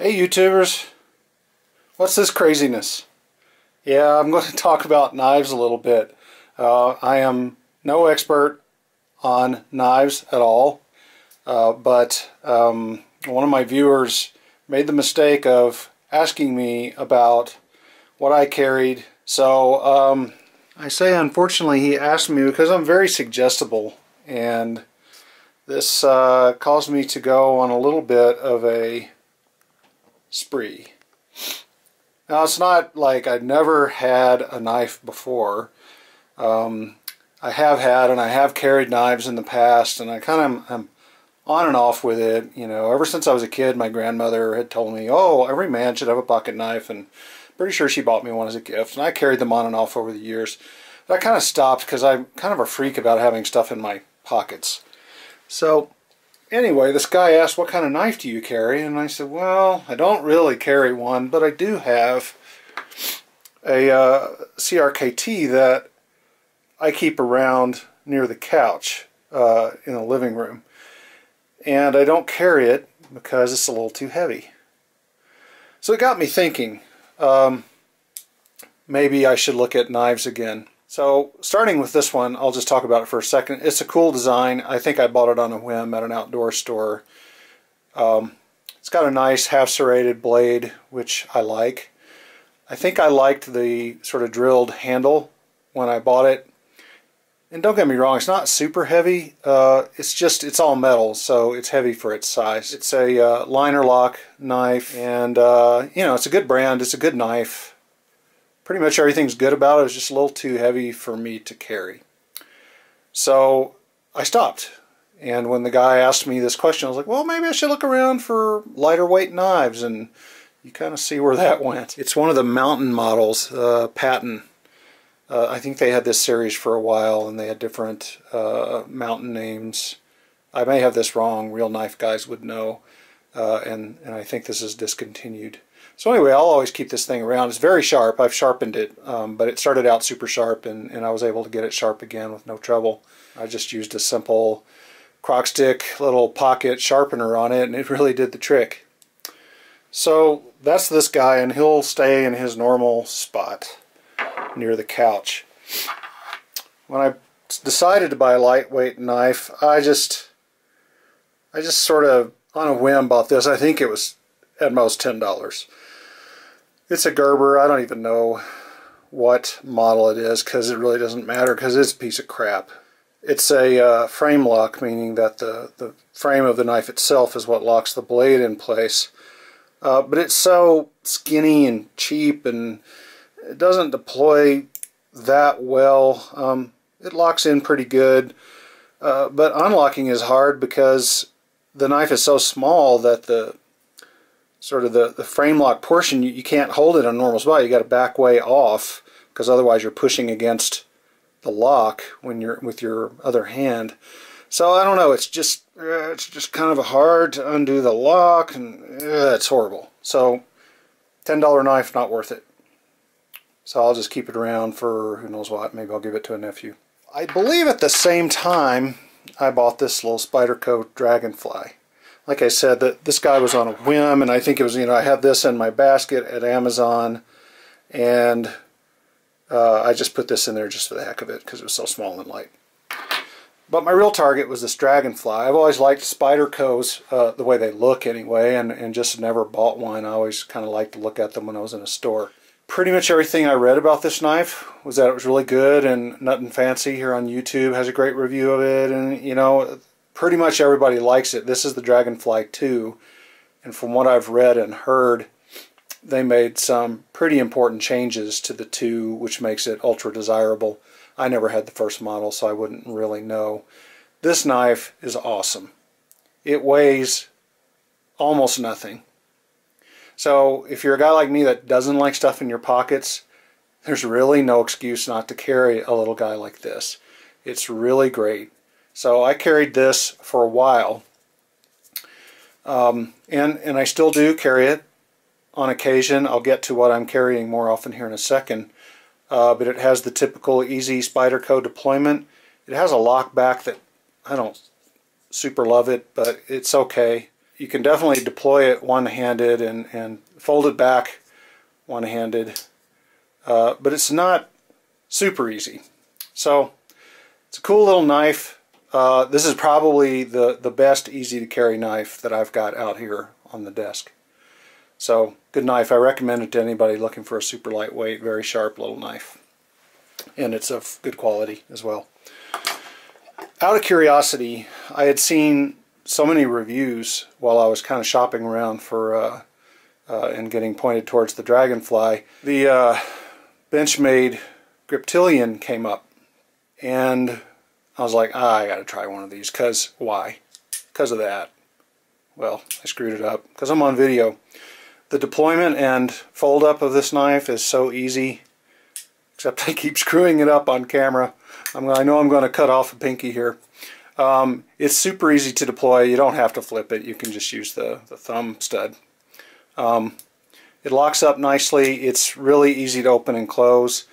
Hey YouTubers, what's this craziness? Yeah, I'm going to talk about knives a little bit. I am no expert on knives at all, but one of my viewers made the mistake of asking me about what I carried. So I say unfortunately he asked me because I'm very suggestible, and this caused me to go on a little bit of a spree. Now it's not like I'd never had a knife before. I have had and I have carried knives in the past, and I kind of am on and off with it. You know, ever since I was a kid, my grandmother had told me, oh, every man should have a pocket knife, and pretty sure she bought me one as a gift, and I carried them on and off over the years. But I kind of stopped because I'm kind of a freak about having stuff in my pockets. So anyway, this guy asked, what kind of knife do you carry? And I said, well, I don't really carry one, but I do have a CRKT that I keep around near the couch in the living room. And I don't carry it because it's a little too heavy. So it got me thinking, maybe I should look at knives again. So starting with this one, I'll just talk about it for a second. It's a cool design. I think I bought it on a whim at an outdoor store. It's got a nice half-serrated blade, which I like. I think I liked the sort of drilled handle when I bought it. And don't get me wrong, it's not super heavy. It's all metal, so it's heavy for its size. It's a liner lock knife, and you know, it's a good brand. It's a good knife. Pretty much everything's good about it. It's just a little too heavy for me to carry. So I stopped. And when the guy asked me this question, I was like, well, maybe I should look around for lighter weight knives. And you kind of see where that went. It's one of the mountain models, Patton. I think they had this series for a while, and they had different mountain names. I may have this wrong. Real knife guys would know. And I think this is discontinued. So anyway, I'll always keep this thing around. It's very sharp. I've sharpened it, but it started out super sharp, and I was able to get it sharp again with no trouble. I just used a simple crock stick little pocket sharpener on it, and it really did the trick. So that's this guy, and he'll stay in his normal spot near the couch. When I decided to buy a lightweight knife, I just sort of on a whim bought this. I think it was at most $10. It's a Gerber. I don't even know what model it is because it really doesn't matter because it's a piece of crap. It's a frame lock, meaning that the frame of the knife itself is what locks the blade in place. But it's so skinny and cheap, and it doesn't deploy that well. It locks in pretty good, but unlocking is hard because the knife is so small that the frame lock portion, you can't hold it in a normal spot. You got to back way off because otherwise you're pushing against the lock when you're with your other hand. So I don't know, it's just kind of hard to undo the lock, and it's horrible. So $10 knife, not worth it. So I'll just keep it around for who knows what. Maybe I'll give it to a nephew. I believe at the same time I bought this little Spyderco Dragonfly. Like I said, that this guy was on a whim, and I think it was, you know, I had this in my basket at Amazon, and I just put this in there just for the heck of it because it was so small and light. But my real target was this Dragonfly. I've always liked Spydercos, the way they look anyway, and just never bought one. I always kind of liked to look at them when I was in a store. Pretty much everything I read about this knife was that it was really good, and Nothing Fancy here on YouTube has a great review of it, and you know, pretty much everybody likes it. This is the Dragonfly 2, and from what I've read and heard, they made some pretty important changes to the 2, which makes it ultra desirable. I never had the first model, so I wouldn't really know. This knife is awesome. It weighs almost nothing. So if you're a guy like me that doesn't like stuff in your pockets, there's really no excuse not to carry a little guy like this. It's really great. So I carried this for a while, and I still do carry it on occasion. I'll get to what I'm carrying more often here in a second, but it has the typical easy Spyderco deployment. It has a lock back that I don't super love it, but it's okay. you can definitely deploy it one-handed and fold it back one-handed, but it's not super easy. So it's a cool little knife. This is probably the best easy to carry knife that I've got out here on the desk. So good knife. I recommend it to anybody looking for a super lightweight, very sharp little knife. And it's of good quality as well. Out of curiosity, I had seen so many reviews while I was kind of shopping around for and getting pointed towards the Dragonfly. The Benchmade Griptilian came up, and I was like, I gotta try one of these. Cause why? Because of that. Well, I screwed it up because I'm on video. The deployment and fold up of this knife is so easy, except I keep screwing it up on camera. I know I'm going to cut off a pinky here. It's super easy to deploy. You don't have to flip it. You can just use the thumb stud. It locks up nicely. It's really easy to open and close.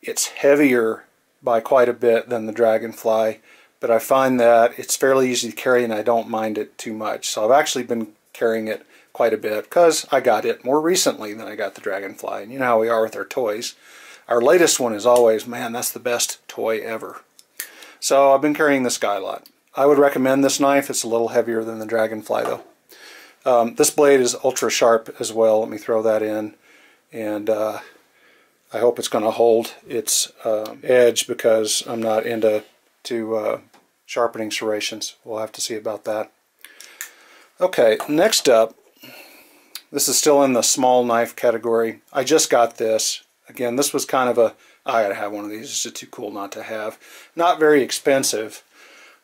It's heavier by quite a bit than the Dragonfly, but I find that it's fairly easy to carry and I don't mind it too much. So I've actually been carrying it quite a bit because I got it more recently than I got the Dragonfly. And you know how we are with our toys. Our latest one is always, man, that's the best toy ever. So I've been carrying this guy a lot. I would recommend this knife. It's a little heavier than the Dragonfly though. This blade is ultra sharp as well. Let me throw that in. And I hope it's going to hold its edge because I'm not into sharpening serrations. We'll have to see about that. Okay, next up, this is still in the small knife category. I just got this. Again, this was kind of I gotta have one of these. It's just too cool not to have. Not very expensive.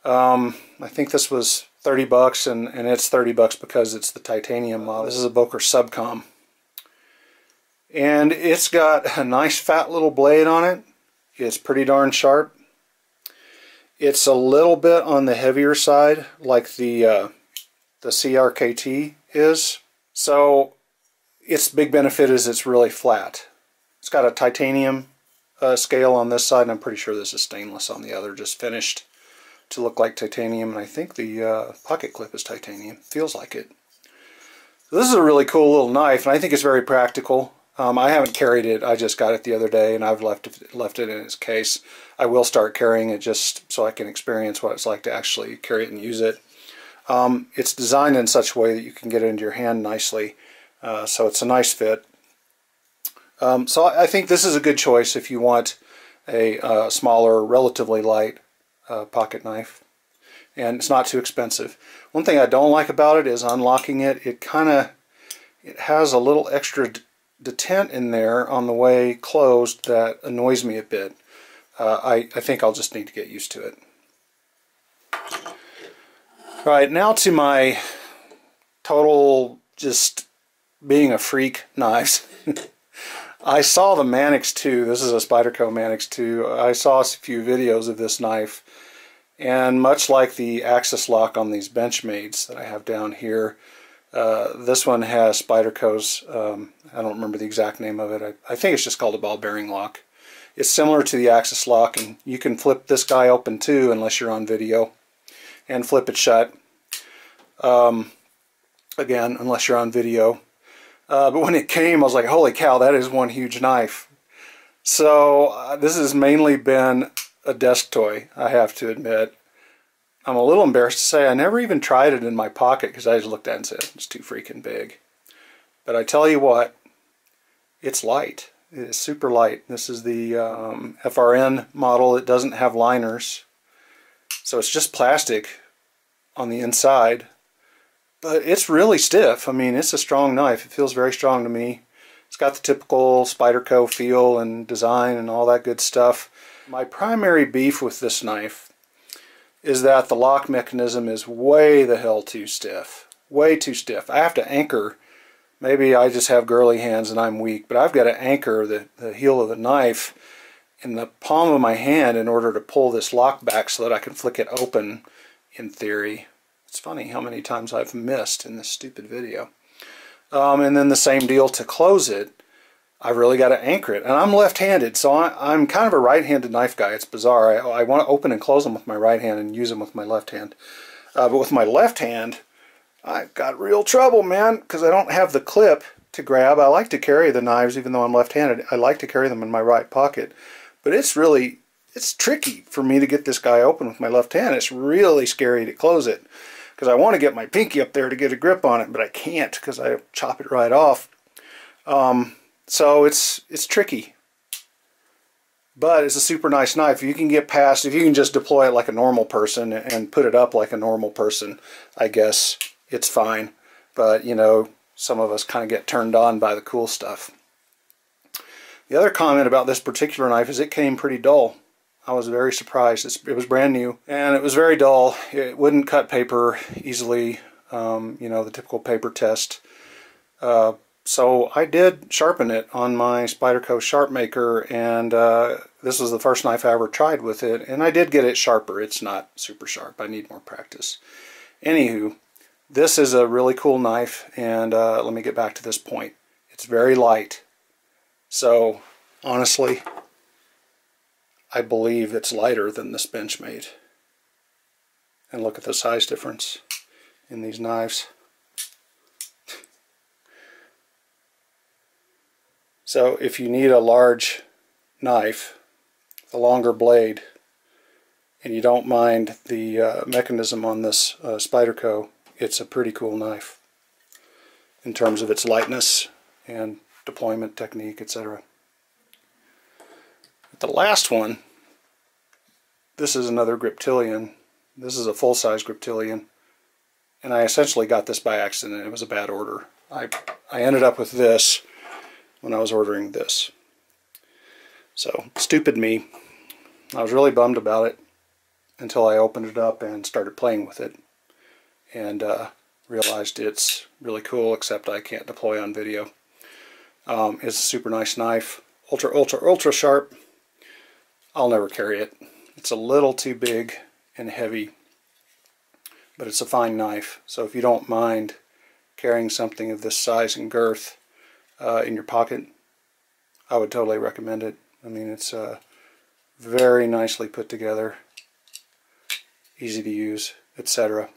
I think this was 30 bucks, and it's 30 bucks because it's the titanium model. This is a Boker Subcom. And it's got a nice fat little blade on it. It's pretty darn sharp. It's a little bit on the heavier side, like the CRKT is. So its big benefit is it's really flat. It's got a titanium scale on this side, and I'm pretty sure this is stainless on the other, just finished to look like titanium. And I think the pocket clip is titanium. Feels like it. So this is a really cool little knife, and I think it's very practical. I haven't carried it. I just got it the other day, and I've left it in its case. I will start carrying it just so I can experience what it's like to actually carry it and use it. It's designed in such a way that you can get it into your hand nicely, so it's a nice fit. So I think this is a good choice if you want a smaller, relatively light pocket knife, and it's not too expensive. One thing I don't like about it is unlocking it. It has a little extra detent in there on the way closed that annoys me a bit. I think I'll just need to get used to it. Alright, now to my total just being a freak knives. I saw the Manix 2. This is a Spyderco Manix 2. I saw a few videos of this knife, and much like the axis lock on these Benchmades that I have down here, this one has Spydercos. I don't remember the exact name of it. I think it's just called a ball bearing lock. It's similar to the axis lock, and you can flip this guy open too unless you're on video, and flip it shut. Again, unless you're on video. But when it came, I was like, holy cow, that is one huge knife. So this has mainly been a desk toy, I have to admit. I'm a little embarrassed to say I never even tried it in my pocket because I just looked at it and said, it's too freaking big. But I tell you what, it's light. It's super light. This is the FRN model. It doesn't have liners. So it's just plastic on the inside. But it's really stiff. I mean, it's a strong knife. It feels very strong to me. It's got the typical Spyderco feel and design and all that good stuff. My primary beef with this knife is that the lock mechanism is way the hell too stiff. Way too stiff. I have to anchor. Maybe I just have girly hands and I'm weak, but I've got to anchor the heel of the knife in the palm of my hand in order to pull this lock back so that I can flick it open in theory. It's funny how many times I've missed in this stupid video. And then the same deal to close it. I've really got to anchor it. And I'm left-handed, so I'm kind of a right-handed knife guy. It's bizarre. I want to open and close them with my right hand and use them with my left hand. But with my left hand, I've got real trouble, man, because I don't have the clip to grab. I like to carry the knives even though I'm left-handed. I like to carry them in my right pocket. But it's tricky for me to get this guy open with my left hand. It's really scary to close it because I want to get my pinky up there to get a grip on it, but I can't because I chop it right off. So it's tricky. But it's a super nice knife. If you can get past, if you can just deploy it like a normal person and put it up like a normal person, I guess it's fine. But, you know, some of us kind of get turned on by the cool stuff. The other comment about this particular knife is it came pretty dull. I was very surprised. It was brand new and it was very dull. It wouldn't cut paper easily, you know, the typical paper test. So I did sharpen it on my Spyderco Sharp Maker, and this was the first knife I ever tried with it, and I did get it sharper. It's not super sharp. I need more practice. Anywho, this is a really cool knife, and let me get back to this point. It's very light. So, honestly, I believe it's lighter than this Benchmade. And look at the size difference in these knives. So if you need a large knife, a longer blade, and you don't mind the mechanism on this Spyderco, it's a pretty cool knife in terms of its lightness and deployment technique, etc. The last one, this is another Griptilian. This is a full-size Griptilian, and I essentially got this by accident. It was a bad order. I ended up with this when I was ordering this. So, stupid me. I was really bummed about it until I opened it up and started playing with it and realized it's really cool, except I can't deploy on video. It's a super nice knife. Ultra sharp. I'll never carry it. It's a little too big and heavy, but it's a fine knife. So if you don't mind carrying something of this size and girth in your pocket, I would totally recommend it. I mean, it's very nicely put together, easy to use, etc.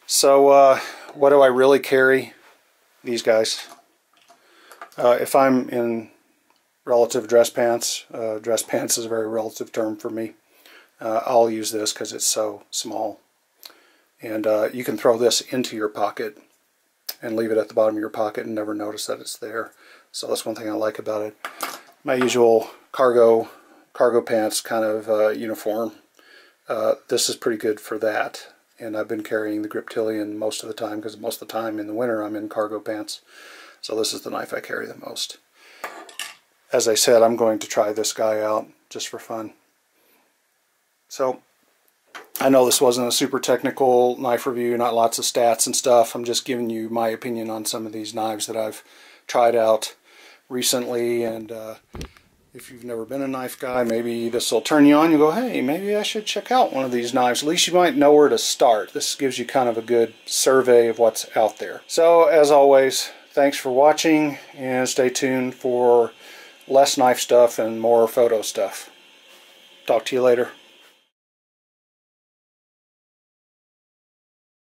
So what do I really carry? These guys. If I'm in relative dress pants is a very relative term for me, I'll use this because it's so small. And you can throw this into your pocket and leave it at the bottom of your pocket and never notice that it's there. So that's one thing I like about it. My usual cargo pants kind of uniform. This is pretty good for that. And I've been carrying the Griptilian most of the time because most of the time in the winter I'm in cargo pants. So this is the knife I carry the most. As I said, I'm going to try this guy out just for fun. So I know this wasn't a super technical knife review, not lots of stats and stuff. I'm just giving you my opinion on some of these knives that I've tried out recently, and if you've never been a knife guy, maybe this will turn you on. You go, hey, maybe I should check out one of these knives. At least you might know where to start. This gives you kind of a good survey of what's out there. So as always, thanks for watching, and stay tuned for less knife stuff and more photo stuff. Talk to you later.